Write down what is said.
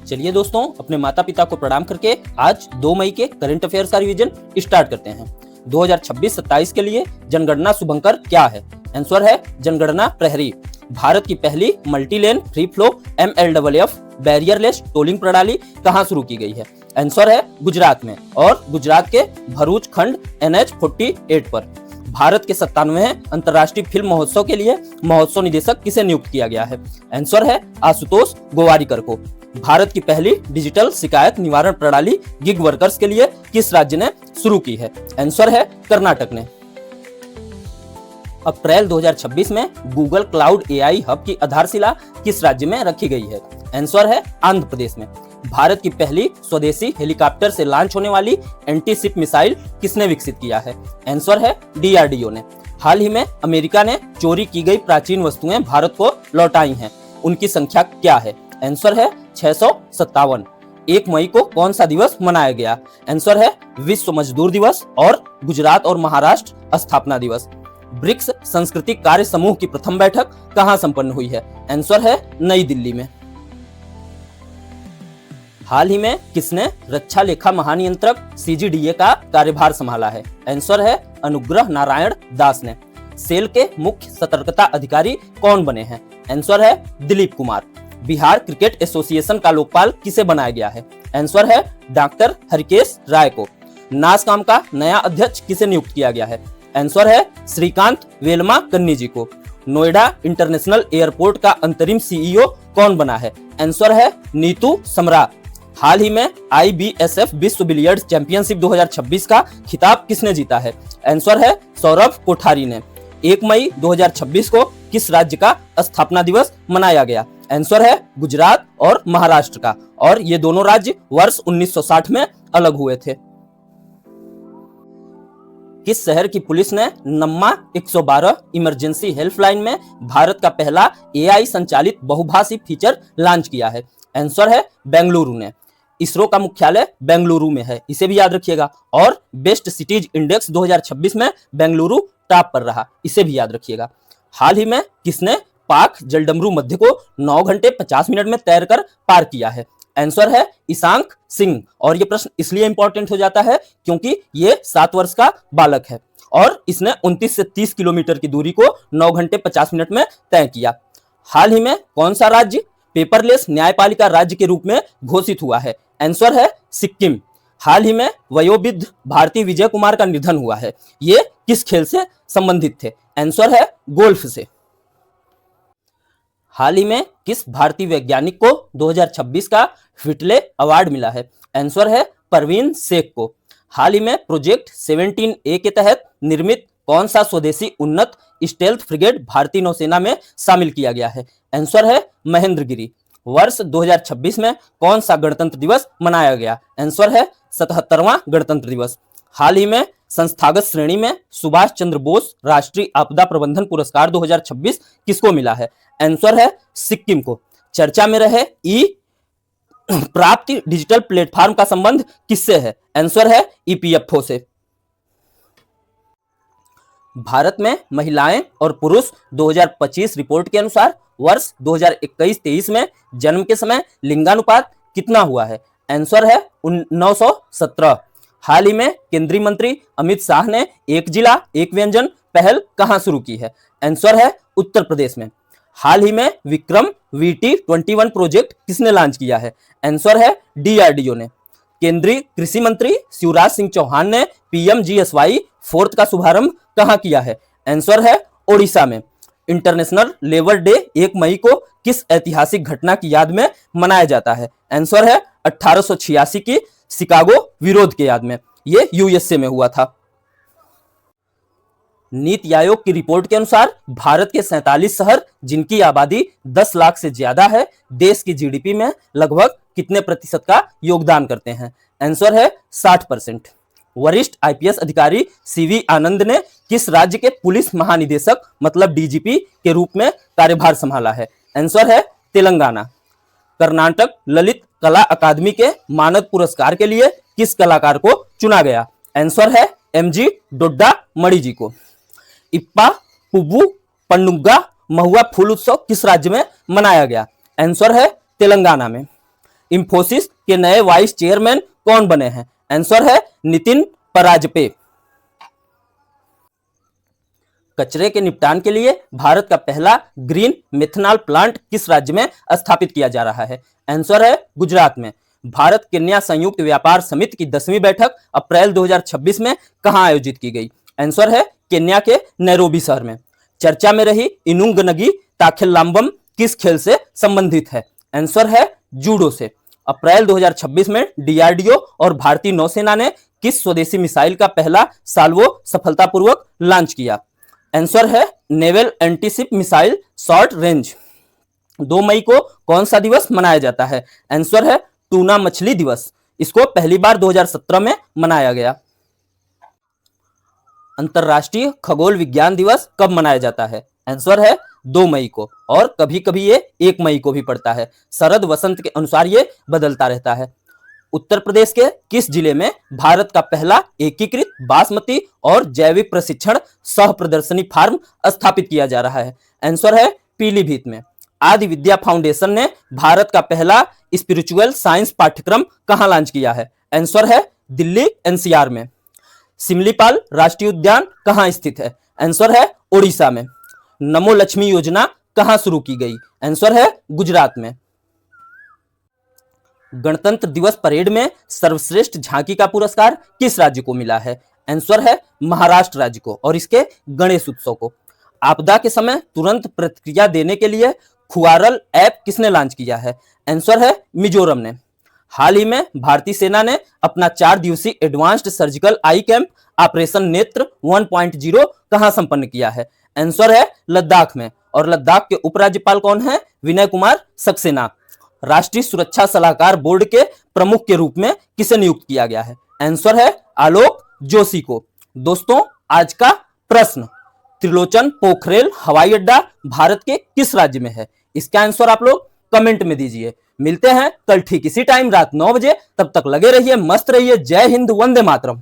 चलिए दोस्तों, अपने माता पिता को प्रणाम करके आज 2 मई के करंट अफेयर्स का रिवीजन स्टार्ट करते हैं। 2026-27 के लिए जनगणना शुभंकर क्या है? आंसर है जनगणना प्रहरी। भारत की पहली multi lane free flow MLFF barrierless tolling प्रणाली कहां शुरू की गई है? आंसर है गुजरात में, और गुजरात के भरूच खंड NH48 पर। भारत के 97वें अंतर्राष्ट्रीय फिल्म महोत्सव के लिए महोत्सव निदेशक किसे नियुक्त किया गया है? आंसर है आशुतोष गोवारिकर को। भारत की पहली डिजिटल शिकायत निवारण प्रणाली गिग वर्कर्स के लिए किस राज्य ने शुरू की है? आंसर है कर्नाटक ने। अप्रैल 2026 में गूगल क्लाउड AI हब की आधारशिला किस राज्य में रखी गई है? आंसर है आंध्र प्रदेश में। भारत की पहली स्वदेशी हेलीकॉप्टर से लॉन्च होने वाली एंटी शिप मिसाइल किसने विकसित किया है? आंसर है DRDO ने। हाल ही में अमेरिका ने चोरी की गई प्राचीन वस्तुएं भारत को लौटाई हैं, उनकी संख्या क्या है? आंसर है 657। 1 मई को कौन सा दिवस मनाया गया? आंसर है विश्व मजदूर दिवस और गुजरात और महाराष्ट्र स्थापना दिवस। ब्रिक्स सांस्कृतिक कार्य समूह की प्रथम बैठक कहां संपन्न हुई है? आंसर है नई दिल्ली में। हाल ही में किसने रक्षा लेखा महानियंत्रक CGDA का कार्यभार संभाला है? आंसर है अनुग्रह नारायण दास ने। सेल के मुख्य सतर्कता अधिकारी कौन बने हैं? आंसर है दिलीप कुमार। बिहार क्रिकेट एसोसिएशन का लोकपाल किसे बनाया गया है? आंसर है डॉक्टर हरिकेश राय को। नासकॉम का नया अध्यक्ष किसे नियुक्त किया गया है? आंसर है श्रीकांत वेलमा कन्नी जी को। नोएडा इंटरनेशनल एयरपोर्ट का अंतरिम CEO कौन बना है? आंसर है नीतू समरा। हाल ही में IBSF विश्व बिलियर्ड्स चैंपियनशिप 2026 का खिताब किसने जीता है? आंसर है सौरभ कोठारी ने। 1 मई 2026 को किस राज्य का स्थापना दिवस मनाया गया? आंसर है गुजरात और महाराष्ट्र का, और ये दोनों राज्य वर्ष 1960 में अलग हुए थे। किस शहर की पुलिस ने नम्मा 112 इमरजेंसी हेल्पलाइन में भारत का पहला AI संचालित बहुभाषी फीचर लॉन्च किया है? आंसर है बेंगलुरु ने। इसरो का मुख्यालय बेंगलुरु में है, इसे भी याद रखिएगा। और बेस्ट सिटीज इंडेक्स 2026 में बेंगलुरु टॉप पर रहा, इसे भी याद रखिएगा। हाल ही में किसने पाक जलडमरू मध्य को 9 घंटे 50 मिनट में तैरकर पार किया है? आंसर है ईशांक सिंह। और ये प्रश्न इसलिए इंपॉर्टेंट हो जाता है क्योंकि ये 7 वर्ष का बालक है और इसने 29 से 30 किलोमीटर की दूरी को 9 घंटे 50 मिनट में तय किया। हाल ही में कौन सा राज्य पेपरलेस न्यायपालिका राज्य के रूप में घोषित हुआ है? आंसर है सिक्किम। हाल ही में वयोवृद्ध भारती विजय कुमार का निधन हुआ है, ये किस खेल से संबंधित थे? आंसर है गोल्फ से। हाल ही में किस भारतीय वैज्ञानिक को 2026 का व्हिटले अवार्ड मिला है? आंसर है परवीन शेख को। हाल ही में प्रोजेक्ट 17A के तहत निर्मित कौन सा स्वदेशी उन्नत स्टेल्थ फ्रिगेट भारतीय नौसेना में शामिल किया गया है? आंसर है महेंद्रगिरी। वर्ष 2026 में कौन सा गणतंत्र दिवस मनाया गया? आंसर है 77वां गणतंत्र दिवस। हाल ही में संस्थागत श्रेणी में सुभाष चंद्र बोस राष्ट्रीय आपदा प्रबंधन पुरस्कार 2026 किसको मिला है? आंसर है सिक्किम को। चर्चा में रहे ई प्राप्ति डिजिटल प्लेटफॉर्म का संबंध किससे है? आंसर है EPFO से। भारत में महिलाएं और पुरुष 2025 रिपोर्ट के अनुसार वर्ष 2021-23 में जन्म के समय लिंगानुपात कितना हुआ है? आंसर है 917। हाल ही में केंद्रीय मंत्री अमित शाह ने एक जिला एक व्यंजन पहल कहां शुरू की है? आंसर है उत्तर प्रदेश में। हाल ही में विक्रम VT-21 प्रोजेक्ट किसने लॉन्च किया है? आंसर है DRDO ने। केंद्रीय कृषि मंत्री शिवराज सिंह चौहान ने PMGSY 4 का शुभारंभ कहां किया है? आंसर है ओडिशा में। इंटरनेशनल लेबर डे 1 मई को किस ऐतिहासिक घटना की याद में मनाया जाता है? आंसर है 1886 की शिकागो विरोध के याद में, ये USA में हुआ था। नीति आयोग की रिपोर्ट के अनुसार भारत के 47 शहर जिनकी आबादी 10 लाख से ज्यादा है, देश की GDP में लगभग कितने प्रतिशत का योगदान करते हैं? आंसर है 60%। वरिष्ठ IPS अधिकारी CV आनंद ने किस राज्य के पुलिस महानिदेशक मतलब DGP के रूप में कार्यभार संभाला है? आंसर है तेलंगाना। कर्नाटक ललित कला अकादमी के मानद पुरस्कार के लिए किस कलाकार को चुना गया? आंसर है MG डोड्डा मणि जी को। इप्पा पुब्बू पन्नुग्गा महुआ फूल उत्सव किस राज्य में मनाया गया? आंसर है तेलंगाना में। इंफोसिस के नए वाइस चेयरमैन कौन बने हैं? आंसर है नितिन पराजपे। कचरे के निपटान के लिए भारत का पहला ग्रीन मेथनॉल प्लांट किस राज्य में स्थापित किया जा रहा है? आंसर है गुजरात में। भारत केन्या संयुक्त व्यापार समिति की 10वीं बैठक अप्रैल 2026 में कहां आयोजित की गई? आंसर है केन्या के नैरोबी शहर में। चर्चा में रही इनुंगनगी ताखेल्लाम्बम किस खेल से संबंधित है? आंसर है जूडो से। अप्रैल 2026 में डीआरडीओ और भारतीय नौसेना ने किस स्वदेशी मिसाइल का पहला साल्वो सफलतापूर्वक लॉन्च किया? आंसर है naval antiship missile short range. 2 मई को कौन सा दिवस मनाया जाता है? आंसर है टूना मछली दिवस। इसको पहली बार 2017 में मनाया गया। अंतरराष्ट्रीय खगोल विज्ञान दिवस कब मनाया जाता है? आंसर है 2 मई को, और कभी कभी ये 1 मई को भी पड़ता है। शरद वसंत के अनुसार ये बदलता रहता है। उत्तर प्रदेश के किस जिले में भारत का पहला एकीकृत बासमती और जैविक प्रशिक्षण सह प्रदर्शनी फार्म स्थापित किया जा रहा है? आंसर है पीलीभीत में। आदि विद्या फाउंडेशन ने भारत का पहला स्पिरिचुअल साइंस पाठ्यक्रम कहां लॉन्च किया है? आंसर है दिल्ली एनसीआर में। सिमलीपाल राष्ट्रीय उद्यान कहां स्थित है? आंसर है ओडिशा में। नमो लक्ष्मी योजना कहां शुरू की गई? आंसर है गुजरात में। गणतंत्र दिवस परेड में सर्वश्रेष्ठ झांकी का पुरस्कार किस राज्य को मिला है? आंसर है महाराष्ट्र राज्य को, और इसके गणेश उत्सव को। आपदा के समय तुरंत प्रतिक्रिया देने के लिए खुआरल ऐप किसने लॉन्च किया है? आंसर है मिजोरम ने। हाल ही में भारतीय सेना ने अपना 4 दिवसीय एडवांस्ड सर्जिकल आई कैंप ऑपरेशन नेत्र 1.0 कहां संपन्न किया है? आंसर है लद्दाख में। और लद्दाख के उपराज्यपाल कौन है? विनय कुमार सक्सेना। राष्ट्रीय सुरक्षा सलाहकार बोर्ड के प्रमुख के रूप में किसे नियुक्त किया गया है? आंसर है आलोक जोशी को। दोस्तों, आज का प्रश्न, त्रिलोचन पोखरेल हवाई अड्डा भारत के किस राज्य में है? इसका आंसर आप लोग कमेंट में दीजिए। मिलते हैं कल ठीक इसी टाइम रात 9 बजे। तब तक लगे रहिए, मस्त रहिए। जय हिंद, वंदे मातरम।